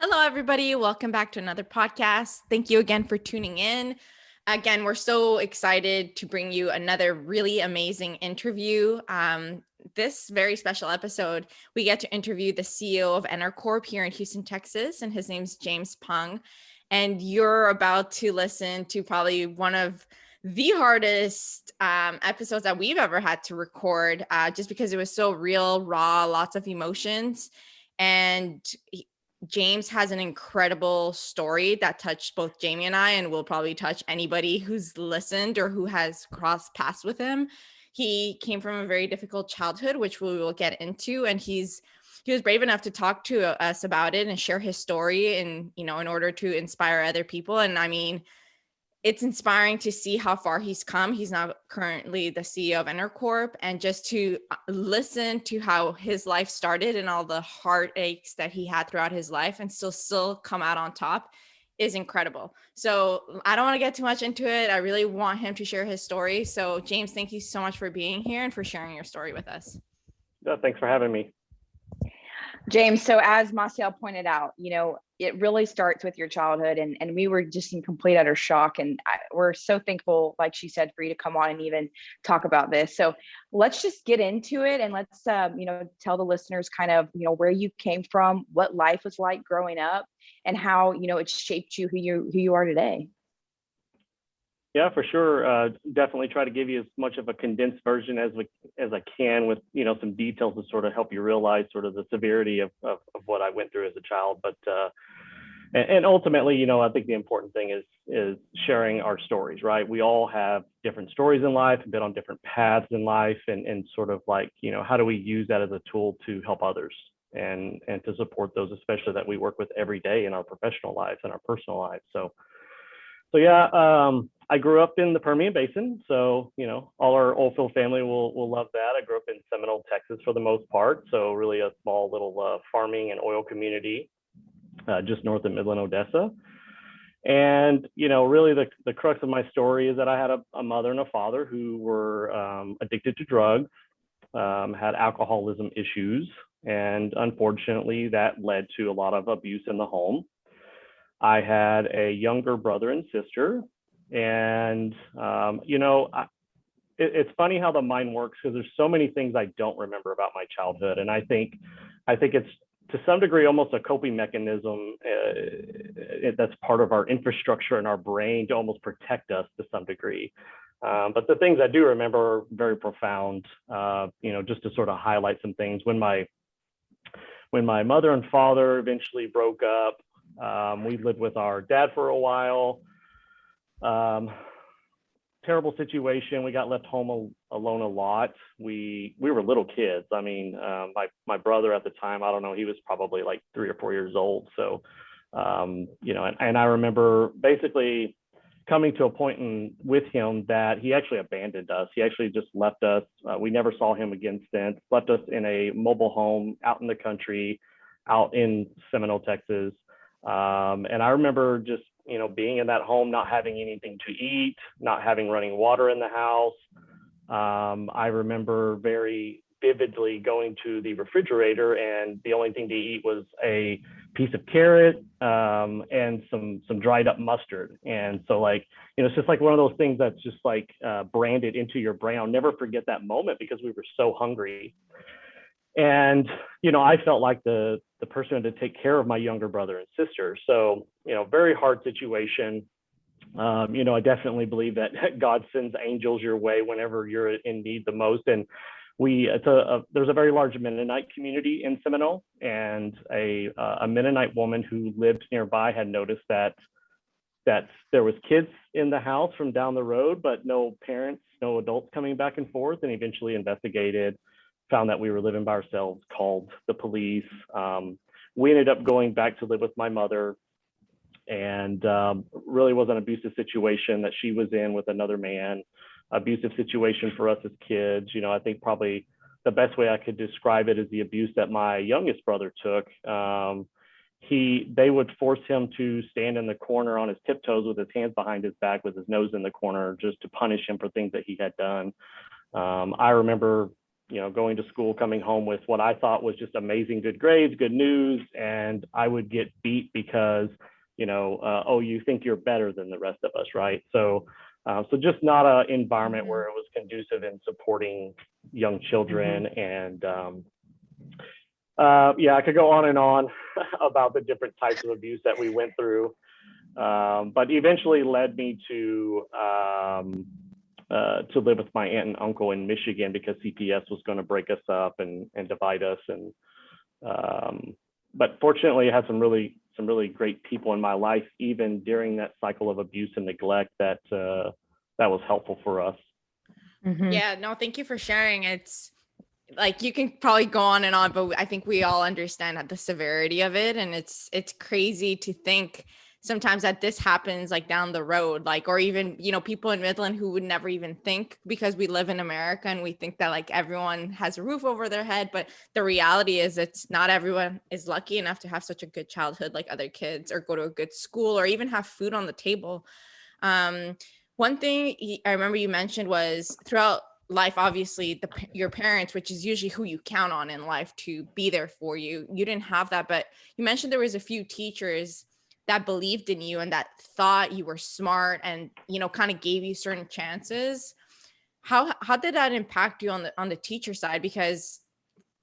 Hello, everybody. Welcome back to another podcast. Thank you again for tuning in. Again, we're so excited to bring you another really amazing interview. This very special episode, we get to interview the CEO of EnerCorp here in Houston, Texas, and his name's James Pung. And you're about to listen to probably one of the hardest episodes that we've ever had to record, just because it was so real, raw, lots of emotions. And James has an incredible story that touched both Jamie and I, and will probably touch anybody who's listened or who has crossed paths with him. He came from a very difficult childhood, which we will get into, and he was brave enough to talk to us about it and share his story, and in order to inspire other people. And I mean, it's inspiring to see how far he's come. He's now currently the CEO of EnerCorp, and just to listen to how his life started and all the heartaches that he had throughout his life and still come out on top is incredible. So I don't want to get too much into it. I really want him to share his story. So James, thank you so much for being here and for sharing your story with us. Thanks for having me. James, so as Massiel pointed out, it really starts with your childhood, and we were just in complete utter shock. And we're so thankful, like she said, for you to come on and even talk about this. So let's just get into it, and let's, tell the listeners kind of, where you came from, what life was like growing up, and how, it shaped you, who you are today. Yeah, for sure. Definitely try to give you as much of a condensed version as I can, with some details to sort of help you realize sort of the severity of what I went through as a child. But and ultimately, I think the important thing is sharing our stories, right? We all have different stories in life, been on different paths in life, and sort of like, how do we use that as a tool to help others and to support those, especially that we work with every day in our professional lives and our personal lives. So yeah, I grew up in the Permian Basin, so all our oilfield family will love that. I grew up in Seminole, Texas, for the most part, so really a small little farming and oil community just north of Midland, Odessa. And really the crux of my story is that I had a mother and a father who were addicted to drugs, had alcoholism issues, and unfortunately that led to a lot of abuse in the home. I had a younger brother and sister, and it's funny how the mind works, because there's so many things I don't remember about my childhood, and I think it's to some degree almost a coping mechanism that's part of our infrastructure in our brain to almost protect us to some degree. But the things I do remember are very profound. Just to sort of highlight some things, when my mother and father eventually broke up, we lived with our dad for a while. Terrible situation. We got left home alone a lot. We were little kids. I mean, my brother at the time, I don't know, he was probably like 3 or 4 years old. So, and I remember basically coming to a point with him that he actually abandoned us. He actually just left us. We never saw him again since. Left us in a mobile home out in the country, out in Seminole, Texas. And I remember just, being in that home, not having anything to eat, not having running water in the house. I remember very vividly going to the refrigerator, and the only thing to eat was a piece of carrot and some dried up mustard. And so, like, it's just like one of those things that's just like branded into your brain. I'll never forget that moment because we were so hungry. And, I felt like the person who had to take care of my younger brother and sister. So, very hard situation. I definitely believe that God sends angels your way whenever you're in need the most. And there's a very large Mennonite community in Seminole, and a Mennonite woman who lived nearby had noticed that there was kids in the house from down the road, but no parents, no adults coming back and forth, and eventually investigated, found that we were living by ourselves, called the police. We ended up going back to live with my mother, and really was an abusive situation that she was in with another man. Abusive situation for us as kids. I think probably the best way I could describe it is the abuse that my youngest brother took. They would force him to stand in the corner on his tiptoes with his hands behind his back, with his nose in the corner, just to punish him for things that he had done. I remember going to school, coming home with what I thought was just amazing, good grades, good news. And I would get beat because, oh, you think you're better than the rest of us, right? So just not an environment where it was conducive in supporting young children. And I could go on and on about the different types of abuse that we went through, but eventually led me to live with my aunt and uncle in Michigan because CPS was going to break us up and divide us. And but fortunately, I had some really great people in my life, even during that cycle of abuse and neglect, that was helpful for us. Yeah, no, thank you for sharing. It's like, you can probably go on and on, but I think we all understand the severity of it. And it's crazy to think sometimes that this happens like down the road, like, or even, people in Midland who would never even think, because we live in America and we think that like everyone has a roof over their head. But the reality is it's not everyone is lucky enough to have such a good childhood like other kids, or go to a good school, or even have food on the table. One thing I remember you mentioned was throughout life, obviously your parents, which is usually who you count on in life to be there for you, you didn't have that. But you mentioned there was a few teachers that believed in you and that thought you were smart and, kind of gave you certain chances. How did that impact you on the teacher side? Because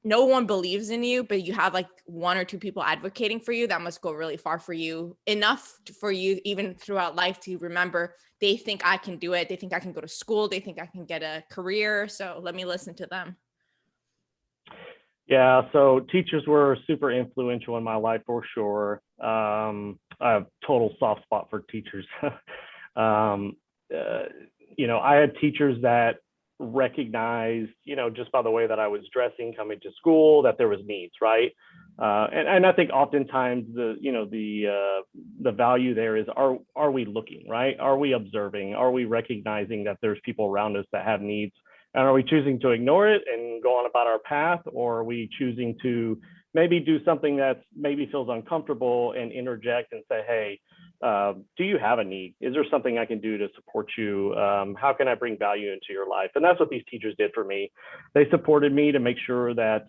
no one believes in you, but you have like one or two people advocating for you. That must go really far for you, enough for you even throughout life to remember, they think I can do it. They think I can go to school. They think I can get a career. So let me listen to them. Yeah, so teachers were super influential in my life for sure. I have total soft spot for teachers. I had teachers that recognized, just by the way that I was dressing, coming to school, that there was needs, right? And I think oftentimes the value there is, are we looking, right? Are we observing? Are we recognizing that there's people around us that have needs? And are we choosing to ignore it and go on about our path? Or are we choosing to maybe do something that maybe feels uncomfortable and interject and say, hey, do you have a need? Is there something I can do to support you? How can I bring value into your life? And that's what these teachers did for me. They supported me to make sure that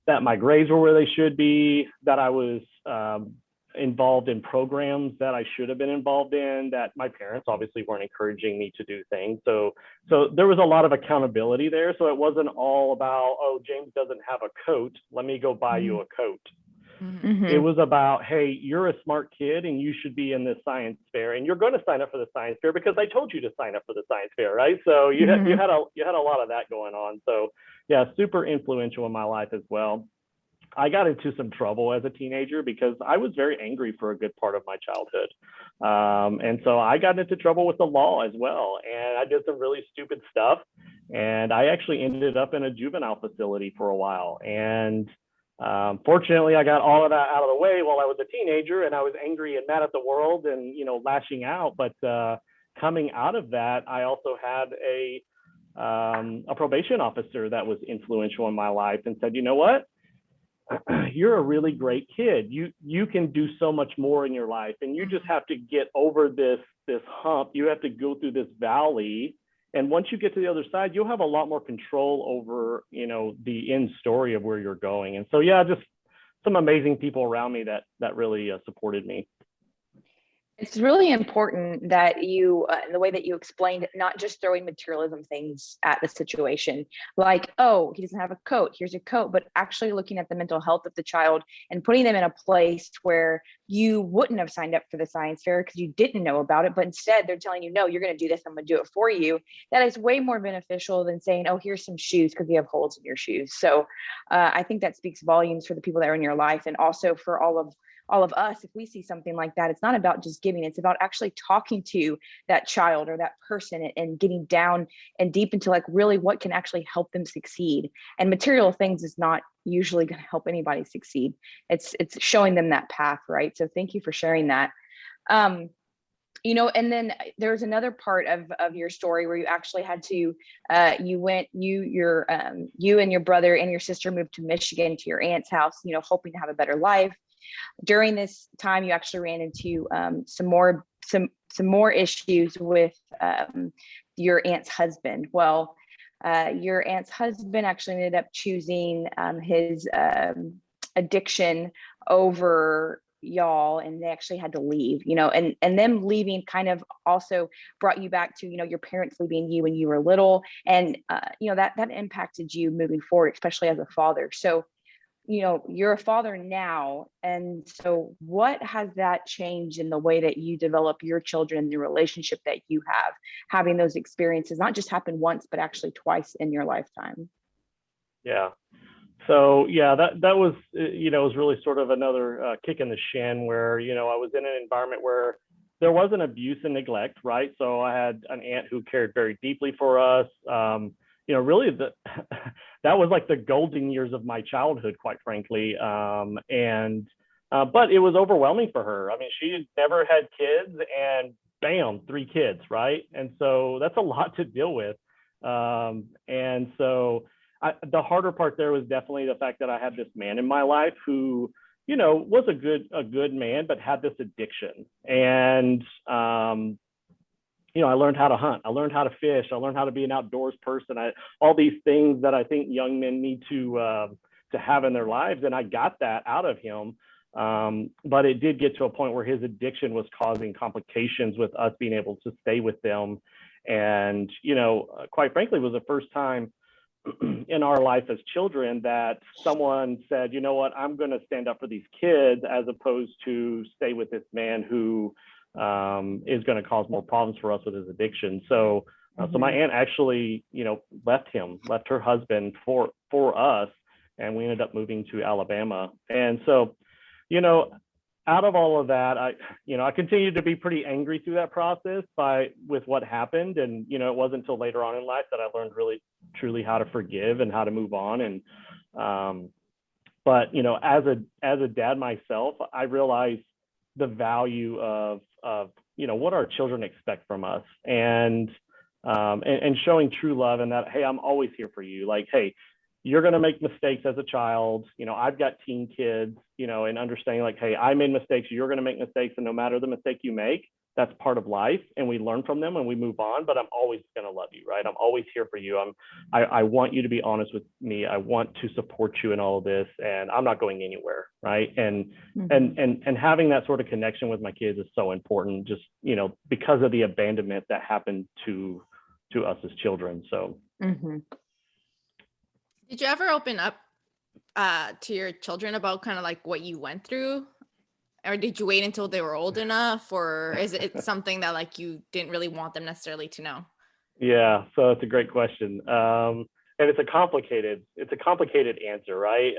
that my grades were where they should be, that I was involved in programs that I should have been involved in, that my parents obviously weren't encouraging me to do things. So there was a lot of accountability there. So it wasn't all about, oh, James doesn't have a coat, let me go buy you a coat. It was about, hey, you're a smart kid and you should be in this science fair, and you're going to sign up for the science fair because I told you to sign up for the science fair, right? So you had a lot of that going on. So yeah, super influential in my life as well. I got into some trouble as a teenager because I was very angry for a good part of my childhood. And so I got into trouble with the law as well. And I did some really stupid stuff. And I actually ended up in a juvenile facility for a while. And fortunately, I got all of that out of the way while I was a teenager, and I was angry and mad at the world and, lashing out. But coming out of that, I also had a probation officer that was influential in my life and said, you know what? You're a really great kid. You can do so much more in your life, and you just have to get over this hump. You have to go through this valley, and once you get to the other side, you'll have a lot more control over the end story of where you're going. And so yeah, just some amazing people around me that really supported me. It's really important that you, the way that you explained, not just throwing materialism things at the situation, like, oh, he doesn't have a coat, here's a coat, but actually looking at the mental health of the child and putting them in a place where you wouldn't have signed up for the science fair because you didn't know about it, but instead they're telling you, no, you're going to do this, I'm going to do it for you. That is way more beneficial than saying, oh, here's some shoes because you have holes in your shoes. So I think that speaks volumes for the people that are in your life, and also for all of us. If we see something like that, it's not about just giving, it's about actually talking to that child or that person and getting down and deep into like really what can actually help them succeed. And material things is not usually going to help anybody succeed. It's showing them that path, right? So thank you for sharing that. And then there's another part of your story where you actually had to, you and your brother and your sister moved to Michigan to your aunt's house, hoping to have a better life. During this time, you actually ran into some more issues with your aunt's husband. Well, Your aunt's husband actually ended up choosing his addiction over y'all, and they actually had to leave, and them leaving kind of also brought you back to, your parents leaving you when you were little, and that impacted you moving forward, especially as a father. So you're a father now, and so what has that changed in the way that you develop your children, the relationship that you have, having those experiences not just happen once but actually twice in your lifetime? Yeah. So yeah, that was, was really sort of another kick in the shin where, I was in an environment where there wasn't abuse and neglect, right? So I had an aunt who cared very deeply for us. Really that was like the golden years of my childhood, quite frankly. But it was overwhelming for her. I mean, she had never had kids, and bam, 3 kids, right? And so that's a lot to deal with. And so the harder part there was definitely the fact that I had this man in my life who, was a good man, but had this addiction. And, I learned how to hunt. I learned how to fish. I learned how to be an outdoors person. All these things that I think young men need to have in their lives. And I got that out of him. But it did get to a point where his addiction was causing complications with us being able to stay with them. And, quite frankly, it was the first time in our life as children that someone said, you know what, I'm going to stand up for these kids as opposed to stay with this man who is going to cause more problems for us with his addiction. So my aunt actually, left her husband for us, and we ended up moving to Alabama. And so, out of all of that, I continued to be pretty angry through that process with what happened. And, it wasn't until later on in life that I learned really, truly how to forgive and how to move on. And, but, as a dad myself, I realized the value of what our children expect from us, and showing true love, and that, hey, I'm always here for you. Like, hey, you're going to make mistakes as a child. I've got teen kids, and understanding like, hey, I made mistakes. You're going to make mistakes. And no matter the mistake you make, that's part of life. And we learn from them and we move on, but I'm always going to love you, right? I'm always here for you. I want you to be honest with me. I want to support you in all of this, and I'm not going anywhere. Right. And having that sort of connection with my kids is so important, just, because of the abandonment that happened to us as children. So. Did you ever open up to your children about kind of like what you went through? Or did you wait until they were old enough? Or is it something that like you didn't really want them necessarily to know? Yeah, so it's a great question. And it's a complicated answer, right?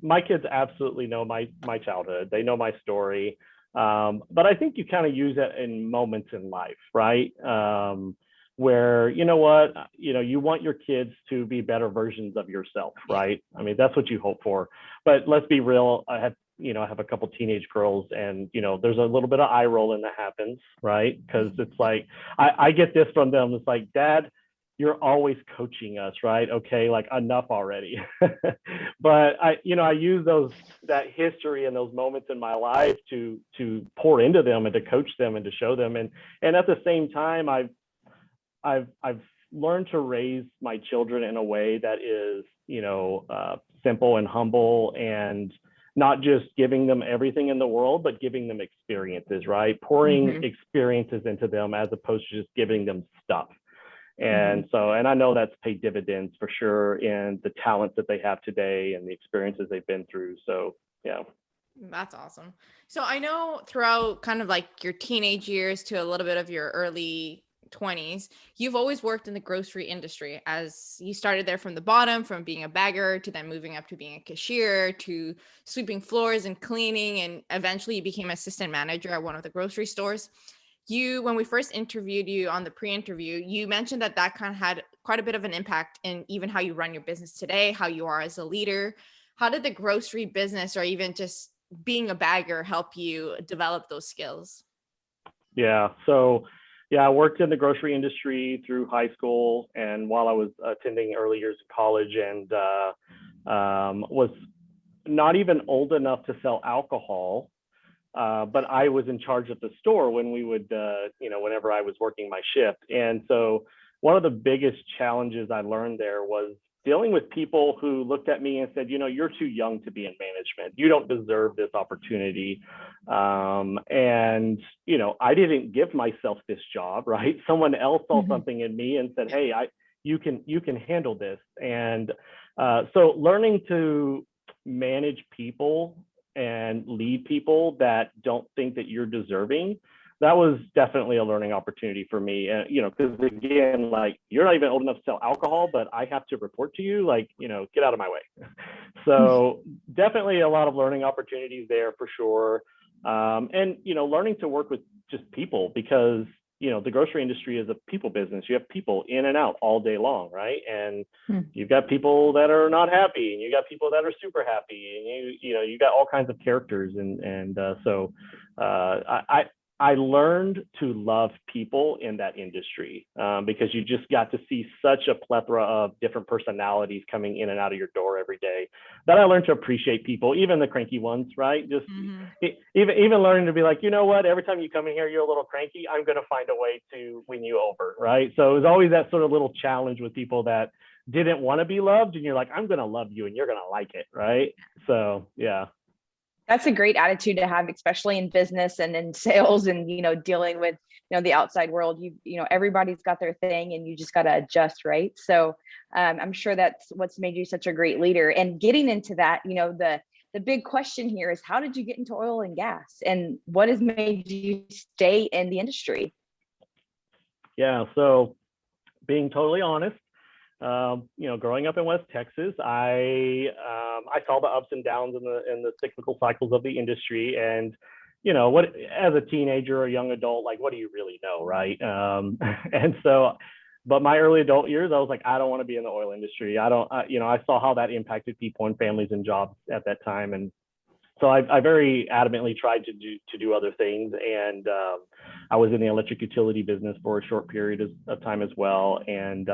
My kids absolutely know my childhood. They know my story. But I think you kind of use it in moments in life, right? Where, you want your kids to be better versions of yourself, right? I mean, that's what you hope for. But let's be real. I have a couple teenage girls, and, there's a little bit of eye rolling that happens, right? Because it's like, I get this from them. It's like, Dad, you're always coaching us, right? Okay, like enough already. But I use that history and those moments in my life to pour into them and to coach them and to show them. And at the same time, I've learned to raise my children in a way that is, simple and humble, and not just giving them everything in the world, but giving them experiences, right? Pouring experiences into them as opposed to just giving them stuff. And so, and I know that's paid dividends for sure in the talents that they have today and the experiences they've been through. So, yeah. That's awesome. So I know throughout kind of like your teenage years to a little bit of your early 20s, you've always worked in the grocery industry, as you started there from the bottom, from being a bagger to then moving up to being a cashier to sweeping floors and cleaning, and eventually you became assistant manager at one of the grocery stores. When we first interviewed you on the pre-interview, you mentioned that kind of had quite a bit of an impact in even how you run your business today, how you are as a leader. How did the grocery business, or even just being a bagger, help you develop those skills? Yeah. So, I worked in the grocery industry through high school and while I was attending early years of college, and was not even old enough to sell alcohol, but I was in charge of the store when we would, whenever I was working my shift. And so one of the biggest challenges I learned there was dealing with people who looked at me and said, you're too young to be in management. You don't deserve this opportunity. And, I didn't give myself this job, right? Someone else saw something in me and said, hey, you can handle this. And so learning to manage people and lead people that don't think that you're deserving, that was definitely a learning opportunity for me. And, because again, like, you're not even old enough to sell alcohol, but I have to report to you, like, get out of my way. So definitely a lot of learning opportunities there for sure. And, learning to work with just people, because, the grocery industry is a people business. You have people in and out all day long, right? And you've got people that are not happy, and you got people that are super happy, and you got all kinds of characters. And so I learned to love people in that industry, because you just got to see such a plethora of different personalities coming in and out of your door every day, that I learned to appreciate people, even the cranky ones, right? Just even learning to be like, what, every time you come in here, you're a little cranky, I'm going to find a way to win you over, right? So it was always that sort of little challenge with people that didn't want to be loved, and you're like, I'm going to love you and you're going to like it, right? So yeah. That's a great attitude to have, especially in business and in sales, and, dealing with, the outside world. Everybody's got their thing, and you just got to adjust, right? So I'm sure that's what's made you such a great leader. And getting into that, the big question here is, how did you get into oil and gas, and what has made you stay in the industry? Yeah. So being totally honest, growing up in West Texas, I saw the ups and downs in the cyclical cycles of the industry, and what, as a teenager or a young adult, like, what do you really know, right? And so, but my early adult years, I was like, I don't want to be in the oil industry. I saw how that impacted people and families and jobs at that time, and so I very adamantly tried to do other things, and I was in the electric utility business for a short period of time as well, and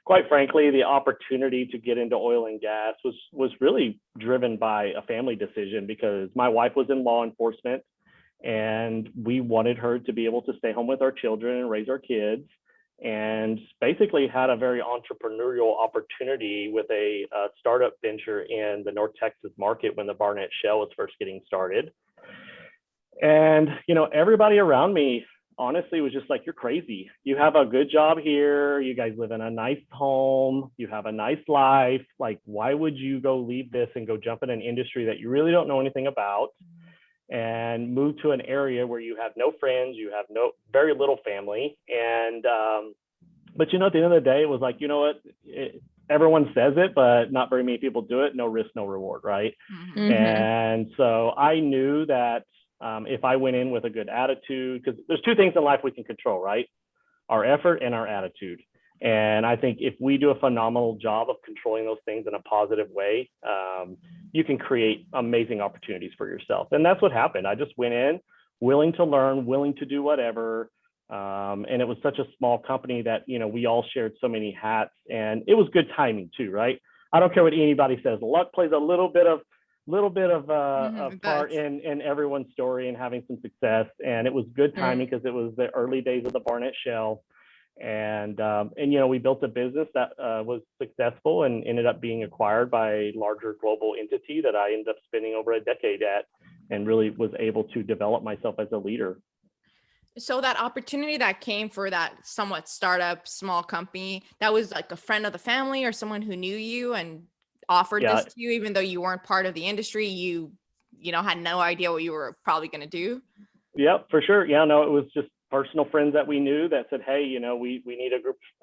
quite frankly, the opportunity to get into oil and gas was really driven by a family decision, because my wife was in law enforcement, and we wanted her to be able to stay home with our children and raise our kids, and basically had a very entrepreneurial opportunity with a startup venture in the North Texas market when the Barnett Shale was first getting started. And, everybody around me honestly was just like, you're crazy. You have a good job here. You guys live in a nice home. You have a nice life. Like, why would you go leave this and go jump in an industry that you really don't know anything about, and move to an area where you have no friends, you have very little family. And, but, at the end of the day, it was like, everyone says it, but not very many people do it. No risk, no reward. Right. And so I knew that if I went in with a good attitude, because there's two things in life we can control, right? Our effort and our attitude. And I think if we do a phenomenal job of controlling those things in a positive way, you can create amazing opportunities for yourself. And that's what happened. I just went in willing to learn, willing to do whatever. And it was such a small company that, we all shared so many hats, and it was good timing too, right? I don't care what anybody says. Luck plays a little bit of a part in everyone's story and having some success. And it was good timing because it was the early days of the Barnett Shale. And we built a business that was successful and ended up being acquired by a larger global entity that I ended up spending over a decade at, and really was able to develop myself as a leader. So that opportunity that came for that somewhat startup, small company, that was like a friend of the family or someone who knew you and offered this to you, even though you weren't part of the industry, you had no idea what you were probably going to do? Yep, for sure. Yeah, no, it was just personal friends that we knew that said, hey, we need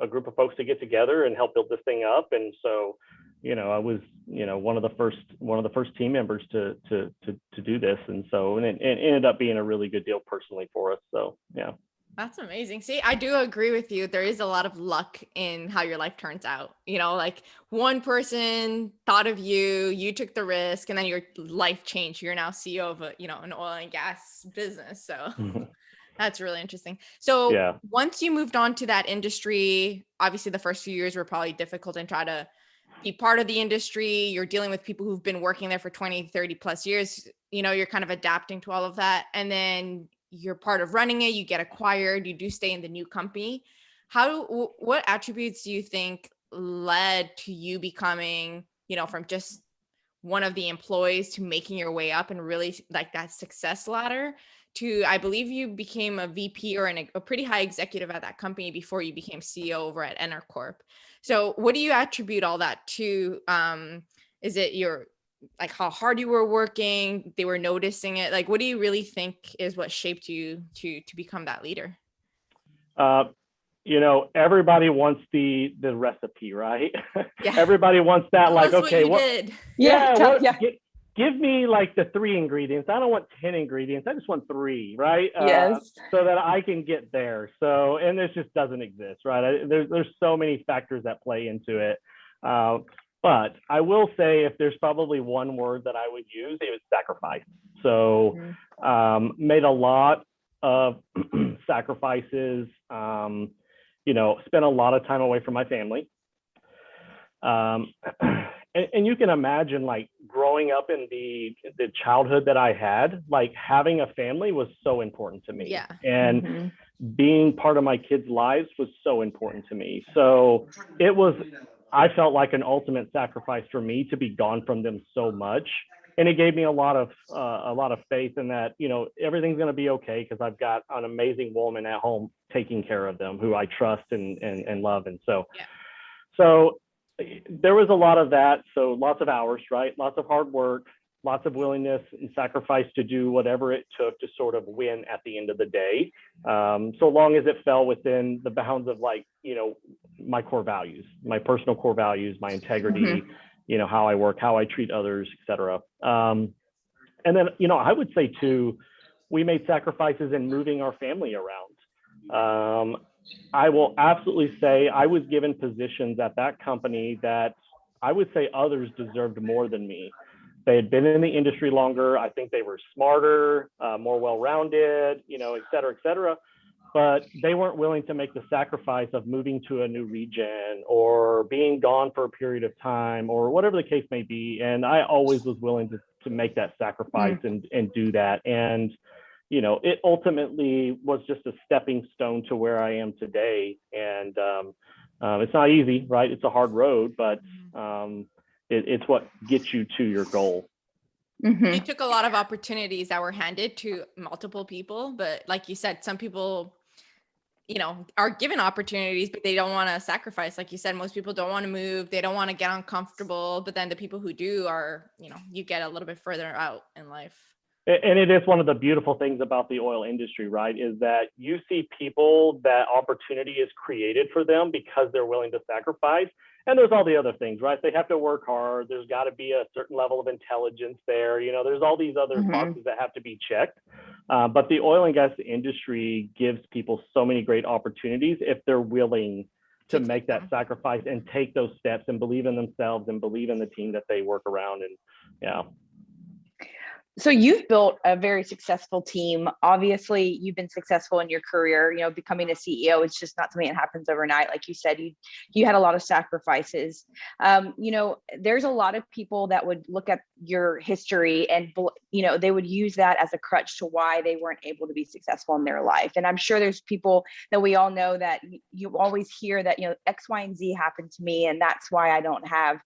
a group of folks to get together and help build this thing up. And so, I was, one of the first team members to do this. And so, and it ended up being a really good deal personally for us. So, yeah. That's amazing. See, I do agree with you. There is a lot of luck in how your life turns out. Like one person thought of you, you took the risk, and then your life changed. You're now CEO of an oil and gas business. So that's really interesting. So once you moved on to that industry, obviously the first few years were probably difficult and try to be part of the industry. You're dealing with people who've been working there for 20, 30 plus years. You're kind of adapting to all of that. And then you're part of running it, you get acquired, you do stay in the new company. what attributes do you think led to you becoming, from just one of the employees to making your way up and really like that success ladder to, I believe you became a VP or a pretty high executive at that company before you became CEO over at EnerCorp. So what do you attribute all that to? Is it like how hard you were working, they were noticing it? Like, what do you really think is what shaped you to become that leader? Everybody wants the recipe, right? Yeah. Everybody wants that. Tell like, us okay, what you did. Give me like the 3 ingredients. I don't want 10 ingredients. I just want 3, right? Yes. So that I can get there. So, and this just doesn't exist, right? There's so many factors that play into it. But I will say, if there's probably one word that I would use, it was sacrifice. So made a lot of sacrifices, spent a lot of time away from my family. And you can imagine, like, growing up in the childhood that I had, like having a family was so important to me. Yeah. And being part of my kids' lives was so important to me. So I felt like an ultimate sacrifice for me to be gone from them so much. And it gave me a lot of faith in that, everything's going to be okay, because I've got an amazing woman at home taking care of them, who I trust and love. And so, so there was a lot of that. So lots of hours, right? Lots of hard work, lots of willingness and sacrifice to do whatever it took to sort of win at the end of the day. So long as it fell within the bounds of, like, my core values, my personal core values, my integrity, how I work, how I treat others, etc. And then, I would say too, we made sacrifices in moving our family around. I will absolutely say I was given positions at that company that I would say others deserved more than me. They had been in the industry longer. I think they were smarter, more well-rounded, et cetera, et cetera. But they weren't willing to make the sacrifice of moving to a new region or being gone for a period of time or whatever the case may be. And I always was willing to make that sacrifice and do that. And, it ultimately was just a stepping stone to where I am today. And it's not easy, right? It's a hard road, but it's what gets you to your goal. You took a lot of opportunities that were handed to multiple people, but like you said, some people, are given opportunities, but they don't want to sacrifice. Like you said, most people don't want to move. They don't want to get uncomfortable. But then the people who do are, you get a little bit further out in life. And it is one of the beautiful things about the oil industry, right? Is that you see people that opportunity is created for them because they're willing to sacrifice. And there's all the other things, right? They have to work hard. There's got to be a certain level of intelligence there. There's all these other boxes that have to be checked. But the oil and gas industry gives people so many great opportunities if they're willing to make that sacrifice and take those steps and believe in themselves and believe in the team that they work around. And So you've built a very successful team. Obviously, you've been successful in your career. Becoming a CEO, it's just not something that happens overnight. Like you said, you had a lot of sacrifices. There's a lot of people that would look at your history and, they would use that as a crutch to why they weren't able to be successful in their life. And I'm sure there's people that we all know that you always hear that, X, Y, and Z happened to me, and that's why I don't have,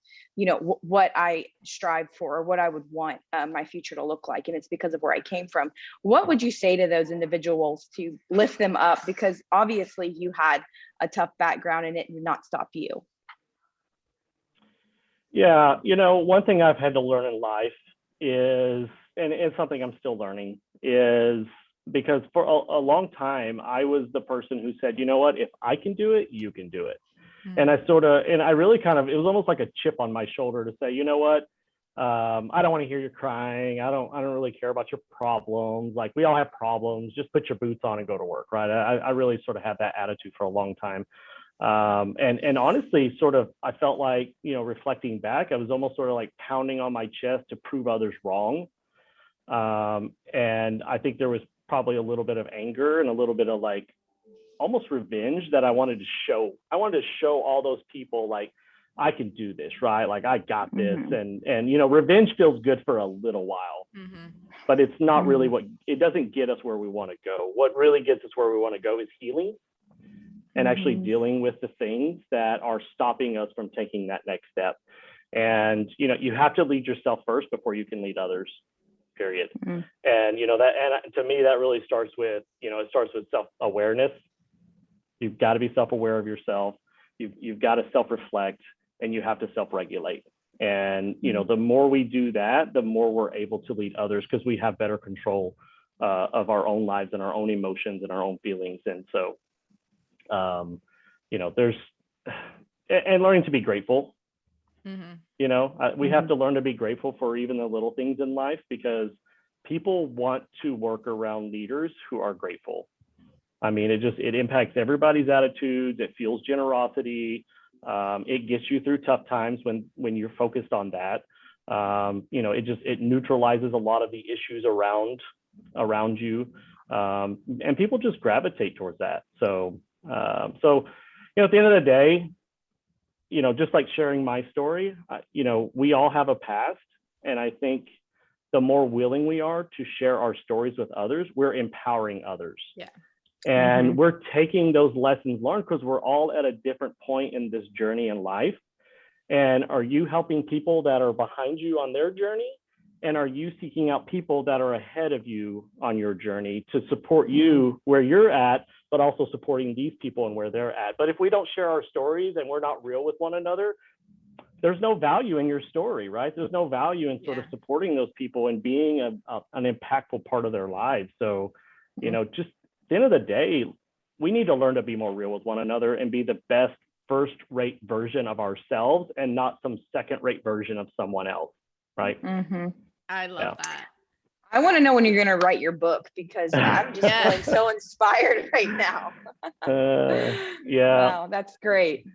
what I strive for or what I would want my future to look like. And it's because of where I came from. What would you say to those individuals to lift them up? Because obviously you had a tough background and it did not stop you. Yeah. One thing I've had to learn in life is, and it's something I'm still learning, is because for a long time, I was the person who said, you know what, if I can do it, you can do it. And I really kind of, it was almost like a chip on my shoulder to say, you know what, I don't want to hear you crying. I don't really care about your problems. Like, we all have problems. Just put your boots on and go to work, right? I really sort of had that attitude for a long time. And honestly, sort of, I felt like, reflecting back, I was almost sort of like pounding on my chest to prove others wrong. And I think there was probably a little bit of anger and a little bit of like almost revenge that I wanted to show. I wanted to show all those people, like, I can do this, right? Like, I got this. And revenge feels good for a little while, but it's not really it doesn't get us where we want to go. What really gets us where we want to go is healing. and actually dealing with the things that are stopping us from taking that next step. And, you have to lead yourself first before you can lead others, period. And, and to me, that really starts with, it starts with self-awareness. You've got to be self-aware of yourself. You've got to self-reflect, and you have to self-regulate. And, the more we do that, the more we're able to lead others, because we have better control of our own lives and our own emotions and our own feelings. And so, there's, and learning to be grateful. We have to learn to be grateful for even the little things in life, because people want to work around leaders who are grateful. I mean, it impacts everybody's attitudes. It fuels generosity. It gets you through tough times when you're focused on that. It neutralizes a lot of the issues around you. And people just gravitate towards that. So, at the end of the day, just like sharing my story, we all have a past. And I think the more willing we are to share our stories with others, we're empowering others. Yeah. And we're taking those lessons learned, because we're all at a different point in this journey in life. And are you helping people that are behind you on their journey? And are you seeking out people that are ahead of you on your journey to support you where you're at, but also supporting these people and where they're at? But if we don't share our stories and we're not real with one another, there's no value in your story, right? There's no value in sort of supporting those people and being an impactful part of their lives. So, just at the end of the day, we need to learn to be more real with one another and be the best first-rate version of ourselves, and not some second-rate version of someone else, right? I love that. I want to know when you're going to write your book, because I'm just feeling so inspired right now. Wow, that's great.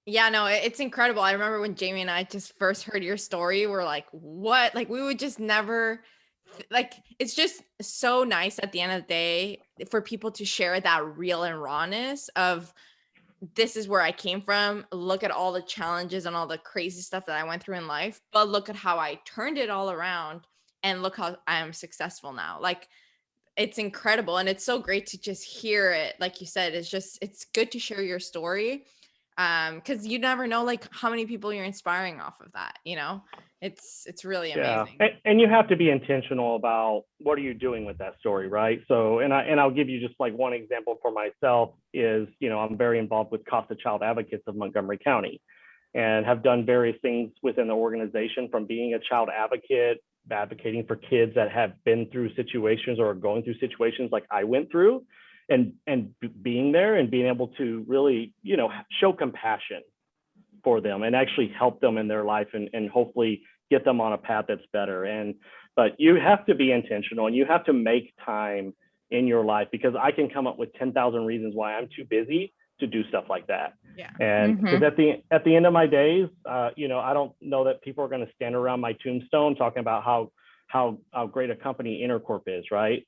Yeah, no, it's incredible. I remember when Jamie and I just first heard your story, we're like, what? Like, we would just never, like, it's just so nice at the end of the day for people to share that real and rawness of, this is where I came from. Look at all the challenges and all the crazy stuff that I went through in life, but look at how I turned it all around, and look how I am successful now. Like, it's incredible. And it's so great to just hear it. Like you said, it's good to share your story. Because you never know, like, how many people you're inspiring off of that, it's really amazing. And you have to be intentional about what are you doing with that story, right? So, and I'll give you just like one example for myself is, I'm very involved with CASA Child Advocates of Montgomery County, and have done various things within the organization, from being a child advocate, advocating for kids that have been through situations or are going through situations like I went through, and being there and being able to really, show compassion for them and actually help them in their life, and hopefully get them on a path that's better. But you have to be intentional, and you have to make time in your life, because I can come up with 10,000 reasons why I'm too busy to do stuff like that. Yeah. And because at the end of my days, I don't know that people are going to stand around my tombstone talking about how great a company EnerCorp is, right?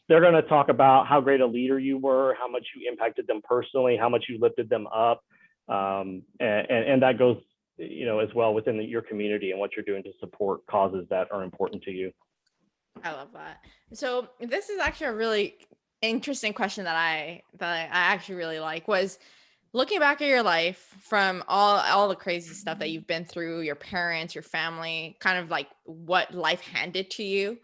They're going to talk about how great a leader you were, how much you impacted them personally, how much you lifted them up. And that goes, as well within your community and what you're doing to support causes that are important to you. I love that. So this is actually a really interesting question that I actually really like, was looking back at your life from all the crazy stuff that you've been through, your parents, your family, kind of like what life handed to you.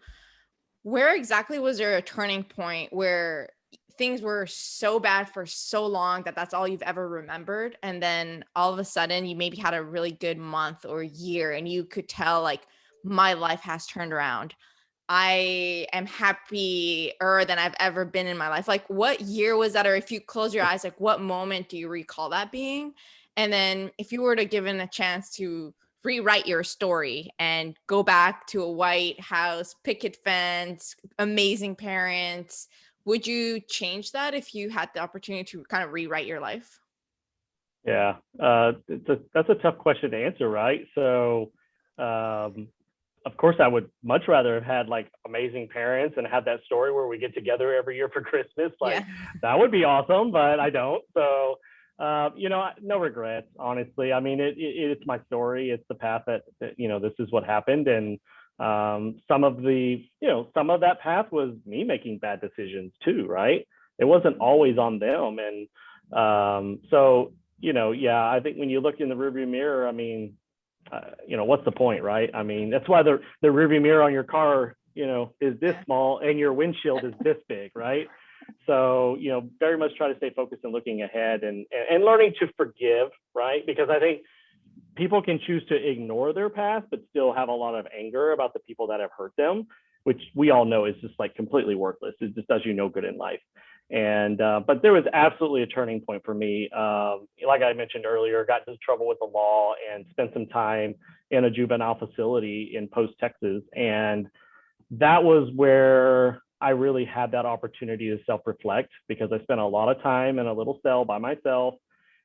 Where exactly was there a turning point where things were so bad for so long that that's all you've ever remembered, and then all of a sudden you maybe had a really good month or year, and you could tell, like, my life has turned around. I am happier than I've ever been in my life. Like, what year was that? Or if you close your eyes, like, what moment do you recall that being? And then if you were to given a chance to rewrite your story and go back to a white house, picket fence, amazing parents, would you change that if you had the opportunity to kind of rewrite your life? Yeah, that's a tough question to answer, right? So, of course, I would much rather have had like amazing parents and have that story where we get together every year for Christmas. Like, that would be awesome, but I don't. So, no regrets, honestly. I mean, it's my story. It's the path that this is what happened. And some of that path was me making bad decisions too, right? It wasn't always on them. And So, yeah, I think when you look in the rearview mirror, I mean, what's the point, right? I mean, that's why the rearview mirror on your car, is this small and your windshield is this big, right? So, very much try to stay focused and looking ahead and learning to forgive, right? Because I think people can choose to ignore their past, but still have a lot of anger about the people that have hurt them, which we all know is just like completely worthless. It just does you no good in life. And but there was absolutely a turning point for me. Like I mentioned earlier, got into trouble with the law and spent some time in a juvenile facility in Post, Texas. And that was where I really had that opportunity to self-reflect, because I spent a lot of time in a little cell by myself.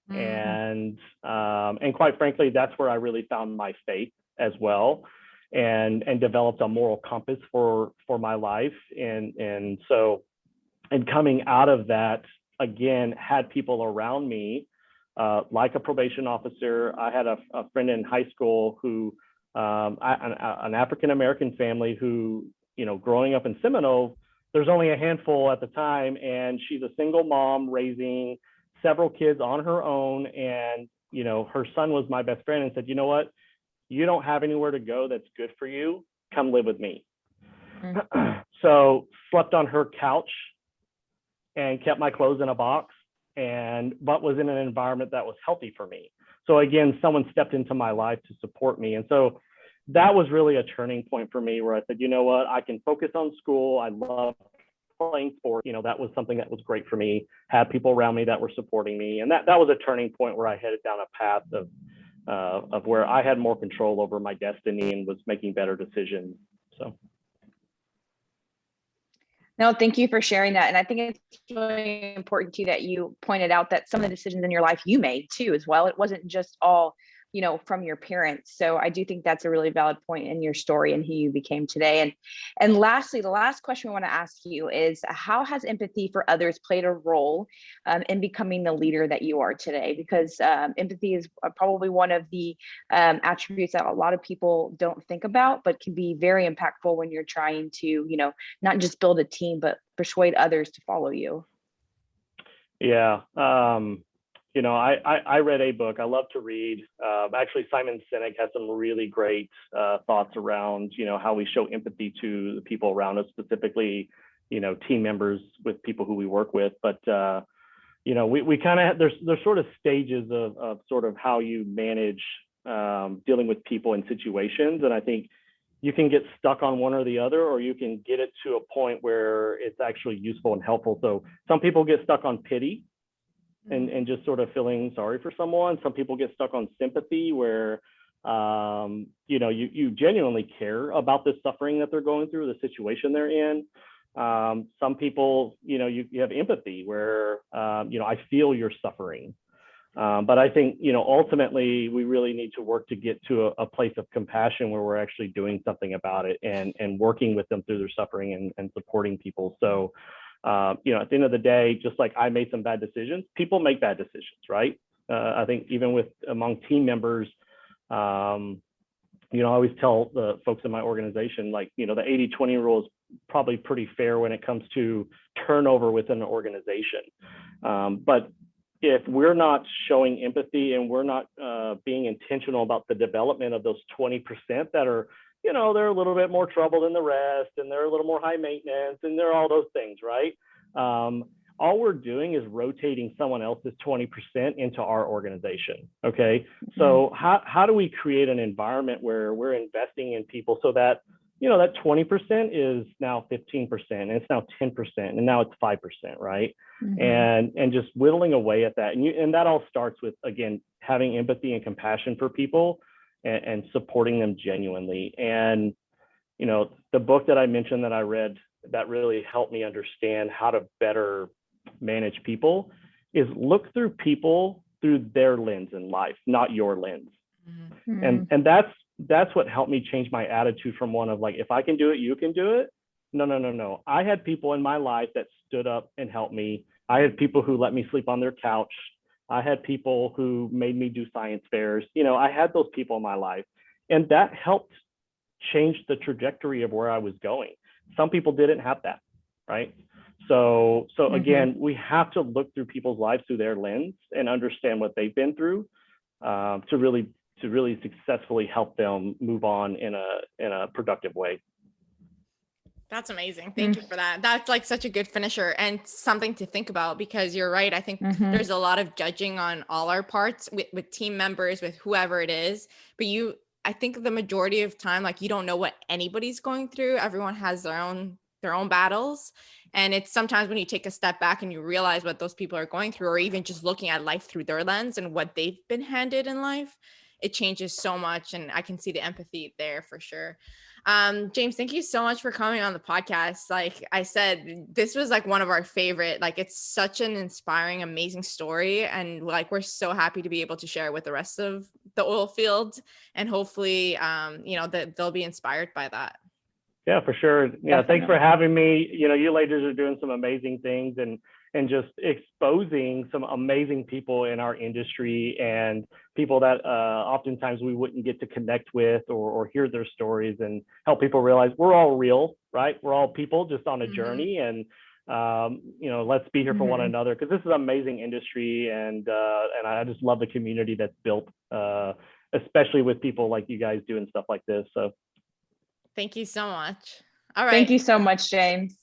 And quite frankly, that's where I really found my faith as well, and developed a moral compass for my life. And so, and coming out of that, again, had people around me, like a probation officer. I had a friend in high school who, an African-American family who, growing up in Seminole, there's only a handful at the time, and she's a single mom raising several kids on her own. And, her son was my best friend and said, you know what, you don't have anywhere to go that's good for you. Come live with me. So slept on her couch and kept my clothes in a box, but was in an environment that was healthy for me. So again, someone stepped into my life to support me. And so that was really a turning point for me, where I said, you know what, I can focus on school. I love playing sports. That was something that was great for me. Had people around me that were supporting me. And that was a turning point where I headed down a path of where I had more control over my destiny and was making better decisions. So. No, thank you for sharing that. And I think it's really important too that you pointed out that some of the decisions in your life you made too as well. It wasn't just all, from your parents. So I do think that's a really valid point in your story and who you became today. And lastly, the last question we want to ask you is, how has empathy for others played a role in becoming the leader that you are today? Because empathy is probably one of the attributes that a lot of people don't think about, but can be very impactful when you're trying to, not just build a team, but persuade others to follow you. Yeah. I read a book. I love to read. Actually, Simon Sinek has some really great thoughts around, how we show empathy to the people around us, specifically, team members with people who we work with. But, we kind of, there's sort of stages of sort of how you manage dealing with people in situations. And I think you can get stuck on one or the other, or you can get it to a point where it's actually useful and helpful. So some people get stuck on pity and just sort of feeling sorry for someone. Some people get stuck on sympathy, where you genuinely care about the suffering that they're going through, the situation they're in. Some people, you have empathy, where I feel your suffering. But I think, ultimately we really need to work to get to a place of compassion where we're actually doing something about it and working with them through their suffering and supporting people. So at the end of the day, just like I made some bad decisions, people make bad decisions, right? I think even among team members, I always tell the folks in my organization, like, the 80-20 rule is probably pretty fair when it comes to turnover within an organization. But if we're not showing empathy and we're not being intentional about the development of those 20% that are, they're a little bit more trouble than the rest, and they're a little more high maintenance, and they're all those things, right? All we're doing is rotating someone else's 20% into our organization. Okay. So how do we create an environment where we're investing in people so that, that 20% is now 15%, and it's now 10%, and now it's 5%, right? And just whittling away at that. And that all starts with, again, having empathy and compassion for people and supporting them genuinely. And, the book that I mentioned that I read that really helped me understand how to better manage people is look through people through their lens in life, not your lens. And that's what helped me change my attitude from one of like, if I can do it, you can do it. No. I had people in my life that stood up and helped me. I had people who let me sleep on their couch. I had people who made me do science fairs. I had those people in my life, and that helped change the trajectory of where I was going. Some people didn't have that, right? So again, we have to look through people's lives through their lens and understand what they've been through, to really successfully help them move on in a productive way. That's amazing. Thank you for that. That's like such a good finisher and something to think about, because you're right. I think there's a lot of judging on all our parts with team members, with whoever it is. But I think the majority of time, like, you don't know what anybody's going through. Everyone has their own battles. And it's sometimes when you take a step back and you realize what those people are going through, or even just looking at life through their lens and what they've been handed in life, it changes so much. And I can see the empathy there for sure. James, thank you so much for coming on the podcast. Like I said, this was like one of our favorite, like, it's such an inspiring, amazing story. And like, we're so happy to be able to share it with the rest of the oil field, and hopefully, that they'll be inspired by that. Yeah, for sure. Yeah. Definitely. Thanks for having me. You ladies are doing some amazing things and just exposing some amazing people in our industry, and people that oftentimes we wouldn't get to connect with or hear their stories, and help people realize we're all real, right? We're all people just on a journey, and let's be here for one another, because this is an amazing industry, and I just love the community that's built, especially with people like you guys doing stuff like this. So thank you so much. All right. Thank you so much, James.